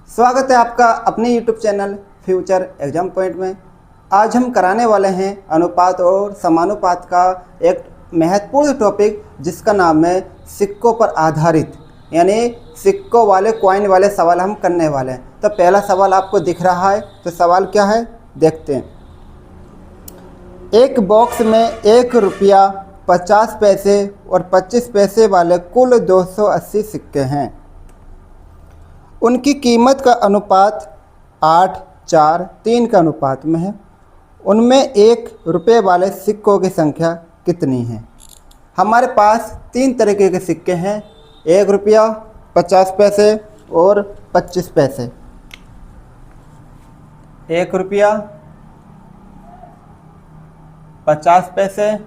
स्वागत है आपका अपने YouTube channel future exam point में। आज हम कराने वाले हैं अनुपात और समानुपात का एक महत्वपूर्ण टॉपिक जिसका नाम है सिक्कों पर आधारित, यानी सिक्कों वाले कॉइन वाले सवाल हम करने वाले हैं। तो पहला सवाल आपको दिख रहा है, तो सवाल क्या है देखते हैं। एक बॉक्स में 1 रुपया 50 पैसे और 25 पैसे वाले कुल 280 सिक्के हैं। उनकी कीमत का अनुपात 8:4:3 का अनुपात में है। उनमें 1 रुपये वाले सिक्कों की संख्या कितनी है। हमारे पास 3 तरीके के सिक्के हैं, 1 रुपया 50 पैसे और 25 पैसे। 1 रुपया 50 पैसे,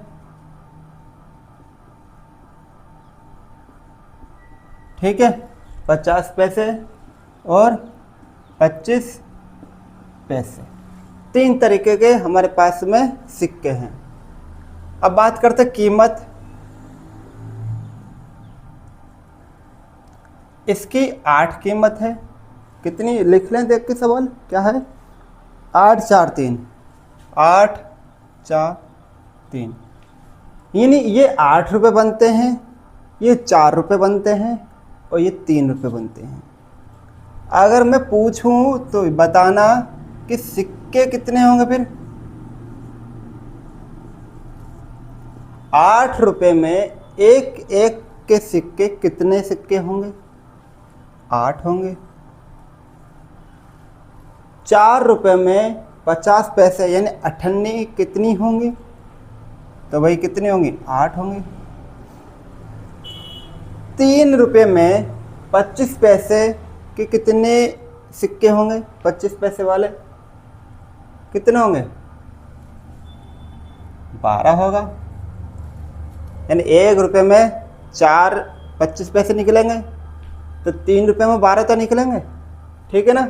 ठीक है, 50 पैसे और 25 पैसे। 3 तरीके के हमारे पास में सिक्के हैं। अब बात करते हैं कीमत। इसकी 8 कीमत है। कितनी लिख लें देख के सवाल क्या है, 8:4:3, 8:4:3, यानी ये 8 रुपये बनते हैं, ये 4 रुपये बनते हैं और ये 3 रुपये बनते हैं। अगर मैं पूछूं तो बताना कि सिक्के कितने होंगे। फिर 8 रुपये में एक एक के सिक्के कितने सिक्के होंगे, 8 होंगे। 4 रुपये में 50 पैसे यानी 98 कितनी होंगी, तो भाई कितनी होंगी, 8 होंगी। 3 रुपये में 25 पैसे के कितने सिक्के होंगे, 25 पैसे वाले कितने होंगे, 12 होगा। यानी 1 रुपये में 4 25 पैसे निकलेंगे, तो 3 रुपये में 12 तो निकलेंगे, ठीक है ना।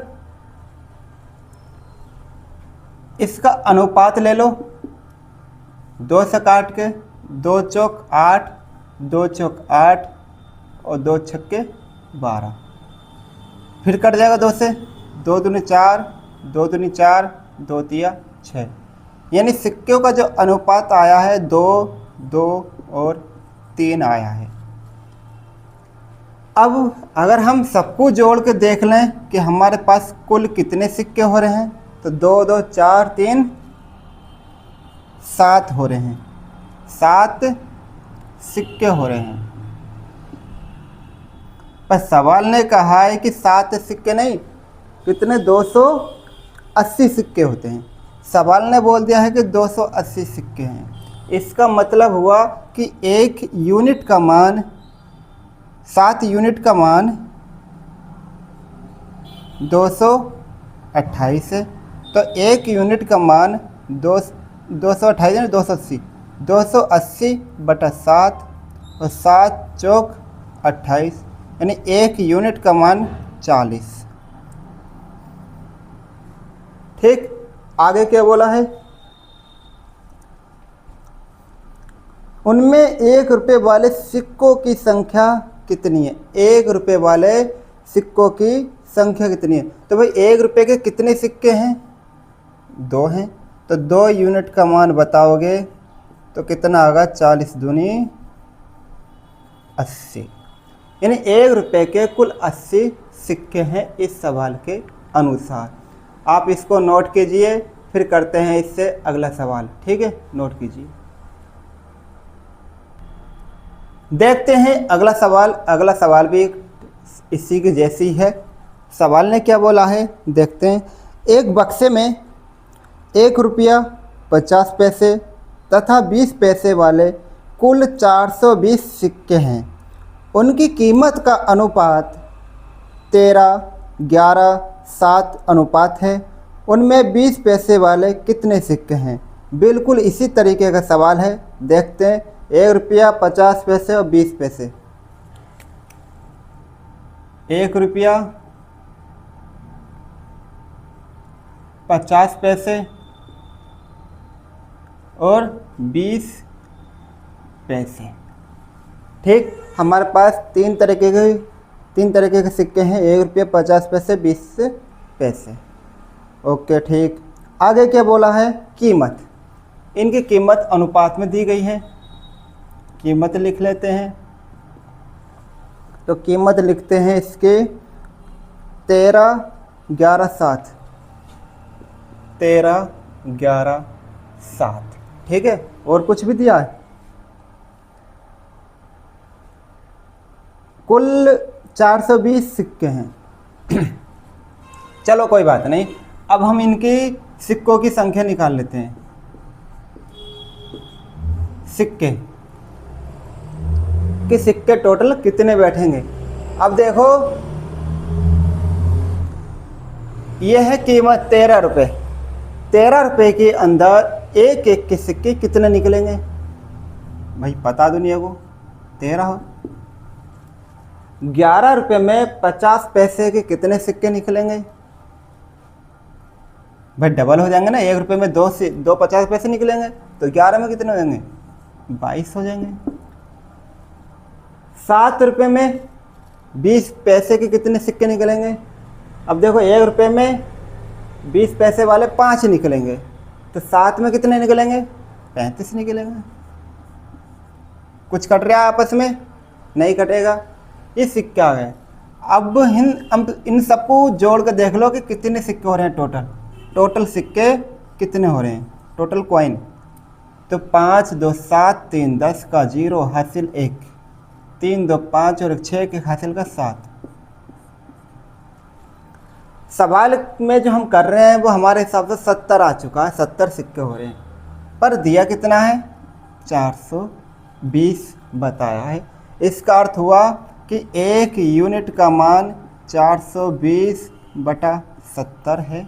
इसका अनुपात ले लो, 2 से काट के, 2 चौक 8, 2 चौक 8 और 2 छक्के 12। फिर कट जाएगा 2 से, 2 दूनी 4, 2 दूनी 4, 2 तिया 6। यानी सिक्कों का जो अनुपात आया है 2, 2 और 3 आया है। अब अगर हम सबको जोड़ के देख लें कि हमारे पास कुल कितने सिक्के हो रहे हैं, तो 2, 2, 4, 3, 7 हो रहे हैं। 7 सिक्के हो रहे हैं। पर सवाल ने कहा है कि 7 सिक्के नहीं, कितने, 280 सिक्के होते हैं। सवाल ने बोल दिया है कि 280 सिक्के हैं। इसका मतलब हुआ कि 1 यूनिट का मान, 7 यूनिट का मान 228 है। तो 1 यूनिट का मान 228 है, 280, 280/7 और 7 चौक 28, यानी 1 यूनिट का मान 40। ठीक, आगे क्या बोला है, उनमें 1 रुपये वाले सिक्कों की संख्या कितनी है। 1 रुपये वाले सिक्कों की संख्या कितनी है। तो भाई 1 रुपये के कितने सिक्के हैं, 2 हैं। तो 2 यूनिट का मान बताओगे तो कितना होगा, 40 दूनी 80, यानी 1 रुपये के कुल 80 सिक्के हैं इस सवाल के अनुसार। आप इसको नोट कीजिए, फिर करते हैं इससे अगला सवाल, ठीक है, नोट कीजिए। देखते हैं अगला सवाल। अगला सवाल भी इसी की जैसी है। सवाल ने क्या बोला है देखते हैं। एक बक्से में 1 रुपया 50 पैसे तथा 20 पैसे वाले कुल 420 सिक्के हैं। उनकी कीमत का अनुपात 13:11:7 अनुपात है। उनमें 20 पैसे वाले कितने सिक्के हैं। बिल्कुल इसी तरीके का सवाल है। देखते हैं, 1 रुपया 50 पैसे और 20 पैसे। 1 रुपया 50 पैसे और 20 पैसे। ठीक, हमारे पास 3 तरीके के तीन तरीके के सिक्के हैं, 1 रुपये, 50 पैसे, 20 पैसे। ओके ठीक। आगे क्या बोला है? कीमत। इनकी कीमत अनुपात में दी गई है, कीमत लिख लेते हैं। तो कीमत लिखते हैं इसके 13, 11, 7, 13, 11, 7। ठीक है, और कुछ भी दिया है? कुल 420 सिक्के हैं। चलो कोई बात नहीं, अब हम इनकी सिक्कों की संख्या निकाल लेते हैं। सिक्के कि सिक्के टोटल कितने बैठेंगे। अब देखो, यह है कीमत 13 रुपये। 13 रुपये के अंदर एक एक के सिक्के कितने निकलेंगे भाई? पता दुनिया को। 13। 11 रुपये में 50 पैसे के कितने सिक्के निकलेंगे भाई? डबल हो जाएंगे ना। 1 रुपये में दो 50 पैसे निकलेंगे, तो 11 में कितने हो जाएंगे? 22 हो जाएंगे। 7 रुपये में 20 पैसे के कितने सिक्के निकलेंगे? अब देखो, 1 रुपये में 20 पैसे वाले 5 निकलेंगे, तो 7 में कितने निकलेंगे? 35 निकलेंगे। कुछ कट रहा है आपस में? नहीं कटेगा। ये सिक्के आ गए। अब इन सबको जोड़ कर देख लो कि कितने सिक्के हो रहे हैं। टोटल सिक्के कितने हो रहे हैं? Total coin. तो 5, 2, 7, 3, 10 का 0 हासिल 1, 3, 2, 5 और 6 के हासिल का 7। सवाल में जो हम कर रहे हैं वो हमारे हिसाब से 70 आ चुका है। 70 सिक्के हो रहे हैं, पर दिया कितना है? 420 बताया है। इसका अर्थ हुआ कि 1 यूनिट का मान 420/70 है।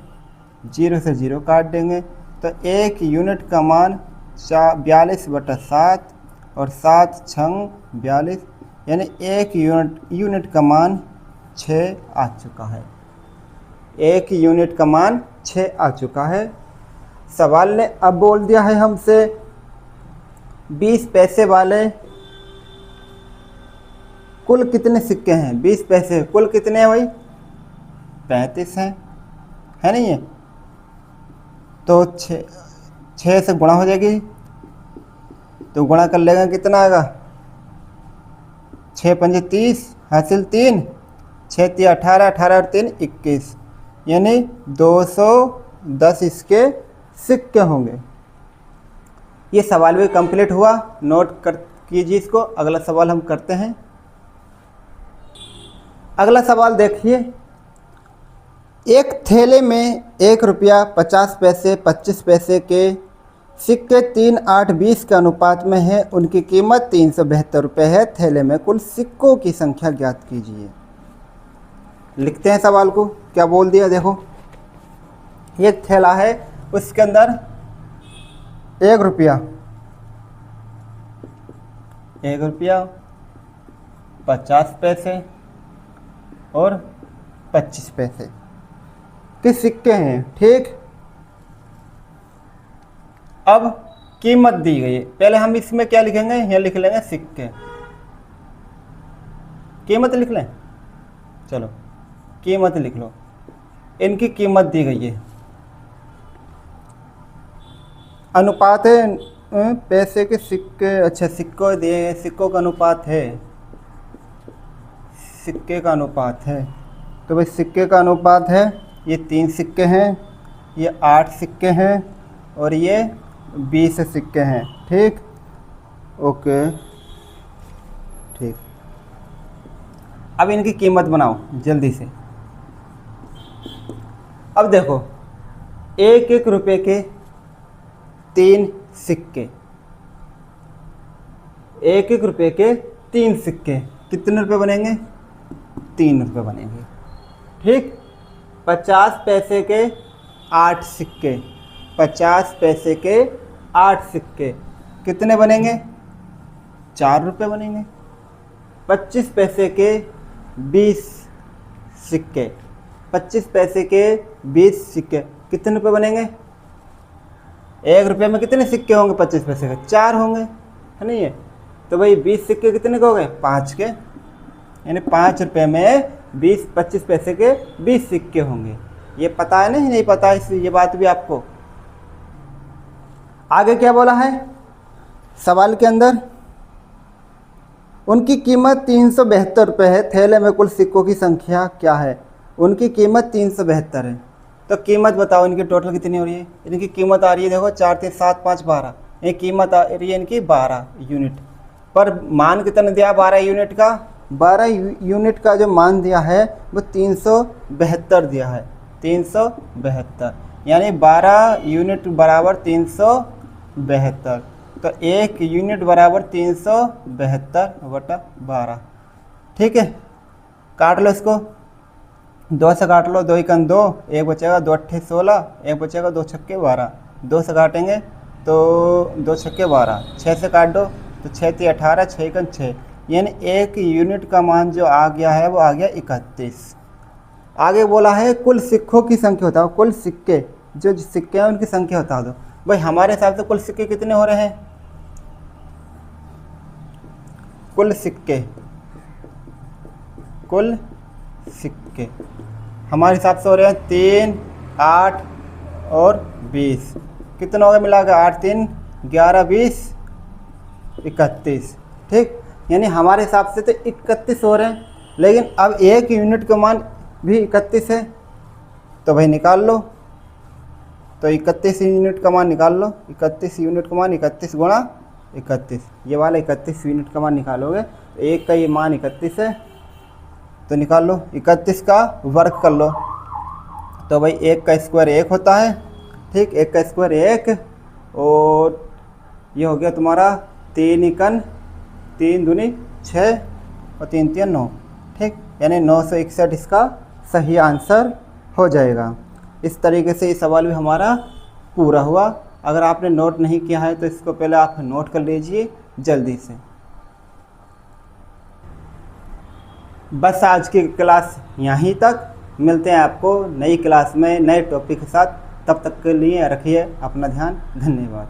0 से 0 काट देंगे, तो 1 यूनिट का मान 42/7 और 7 छंग 42, यानी 1 यूनिट का मान 6 आ चुका है। 1 यूनिट का मान 6 आ चुका है। सवाल ने अब बोल दिया है हमसे 20 पैसे वाले कुल कितने सिक्के हैं? 20 पैसे कुल कितने हैं भाई? 35 हैं, है नहीं है? तो 6 से गुणा हो जाएगी, तो गुणा कर लेगा, कितना आएगा? 6 पंजे 30 हासिल 3, 6 3 18, 18 और 3 21, यानी 210 इसके सिक्के होंगे। ये सवाल भी कंप्लीट हुआ। नोट कर कीजिए इसको। अगला सवाल हम करते हैं। अगला सवाल देखिए, एक थैले में 1 रुपया, 50 पैसे, 25 पैसे के सिक्के 3, 8, 20 के अनुपात में है। उनकी कीमत 372 रुपये है। थैले में कुल सिक्कों की संख्या ज्ञात कीजिए। लिखते हैं सवाल को। क्या बोल दिया? देखो, एक थैला है, उसके अंदर 1 रुपया, 1 रुपया, 50 पैसे और 25 पैसे के सिक्के हैं। ठीक, अब कीमत दी गई है। पहले हम इसमें क्या लिखेंगे? यहाँ लिख लेंगे सिक्के। कीमत लिख लें। चलो कीमत लिख लो। इनकी कीमत दी गई है। अनुपात है पैसे के सिक्के। अच्छा, सिक्कों दिए गए, सिक्कों का अनुपात है, सिक्के का अनुपात है। तो भाई सिक्के का अनुपात है, ये 3 सिक्के हैं, ये 8 सिक्के हैं और ये 20 सिक्के हैं। ठीक, ओके ठीक। अब इनकी कीमत बनाओ जल्दी से। अब देखो, 1-1 रुपये के 3 सिक्के, 1-1 रुपये के 3 सिक्के कितने रुपए बनेंगे? 3 रुपये बनेंगे। ठीक, 50 पैसे के 8 सिक्के, 50 पैसे के 8 सिक्के कितने बनेंगे? 4 रुपये बनेंगे। 25 पैसे के 20 सिक्के, 25 पैसे के 20 सिक्के कितने रुपये बनेंगे? 1 रुपये में कितने सिक्के होंगे? 25 पैसे के 4 होंगे, है नहीं है? तो भाई 20 सिक्के कितने के हो गए? 5 के, यानी 5 रुपये में 20-25 पैसे के 20 सिक्के होंगे। ये पता है नहीं पता है ये बात भी आपको। आगे क्या बोला है सवाल के अंदर, उनकी कीमत 372 रुपये है, थैले में कुल सिक्कों की संख्या क्या है? उनकी कीमत 372 है, तो कीमत बताओ इनकी टोटल कितनी हो रही है? इनकी कीमत आ रही है देखो 4 3 7 5 12, ये कीमत आ रही है इनकी 12 यूनिट। पर मान कितना दिया 12 यूनिट का? 12 यूनिट का जो मान दिया है वो 372 दिया है, 372, यानी 12 यूनिट बराबर 372, तो 1 यूनिट बराबर 372/12। ठीक है, काट लो इसको, 2 से काट लो, 2 एकम 2, 1 बचेगा, 2 अट्ठे 16, 1 बचेगा, 2 छक्के 12, 2 से काटेंगे तो 2 छक्के 12, 6 से काट दो तो 6 × 18, 6 एकम 6, यानी 1 यूनिट का मान जो आ गया है वो आ गया 31। आगे बोला है कुल सिक्कों की संख्या बताओ, कुल सिक्के जो सिक्के हैं उनकी संख्या बता दो। भाई हमारे हिसाब से कुल सिक्के कितने हो रहे हैं? कुल सिक्के हमारे हिसाब से हो रहे हैं 3, 8 और 20। कितना हो गया मिला के? 8 3 11 20 31। ठीक, यानी हमारे हिसाब से तो 31 हो रहे हैं, लेकिन अब 1 यूनिट का मान भी 31 है, तो भाई निकाल लो। तो 31 यूनिट का मान निकाल लो, 31 यूनिट का मान 31 गुणा 31, ये वाला 31 यूनिट का मान निकालोगे तो 1 का ये मान 31 है, तो निकाल लो। 31 का वर्ग कर लो, तो भाई 1 का स्क्वायर 1 होता है। ठीक, 1 का स्क्वायर 1, और ये हो गया तुम्हारा 3 एकन 3 दूनी 6 और 3 3 9। ठीक, यानी 961 इसका सही आंसर हो जाएगा। इस तरीके से ये सवाल भी हमारा पूरा हुआ। अगर आपने नोट नहीं किया है तो इसको पहले आप नोट कर लीजिए जल्दी से। बस आज की क्लास यहीं तक, मिलते हैं आपको नई क्लास में नए टॉपिक के साथ। तब तक के लिए रखिए अपना ध्यान। धन्यवाद।